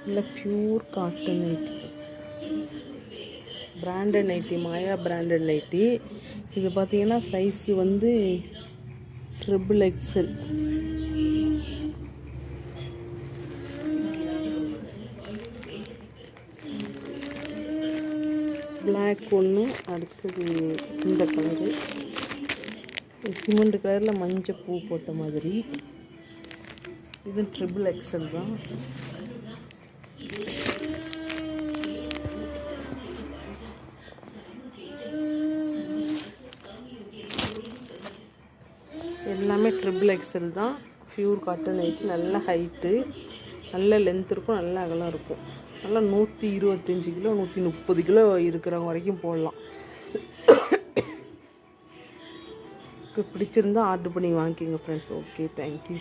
இல்லை pure cotton nighty, branded nighty, Maya branded nighty. இது பார்த்தீங்கன்னா சைஸு வந்து XXL. பிளாக் ஒன்று, அடுத்தது இந்த கலரு சிமெண்ட் கலரில் மஞ்சள் பூ போட்ட மாதிரி. இது XXL தான். எல்லாமே XXL தான். பியூர் காட்டன் நைட்டி, நல்ல ஹைட்டு, நல்ல லென்த் இருக்கும், நல்ல அகலம் இருக்கும். நல்லா 125 கிலோ 130 கிலோ இருக்கிறவங்க வரைக்கும் போடலாம். பிடிச்சிருந்தா ஆர்டர் பண்ணி வாங்கிக்கோங்க ஃப்ரெண்ட்ஸ். Okay, thank you.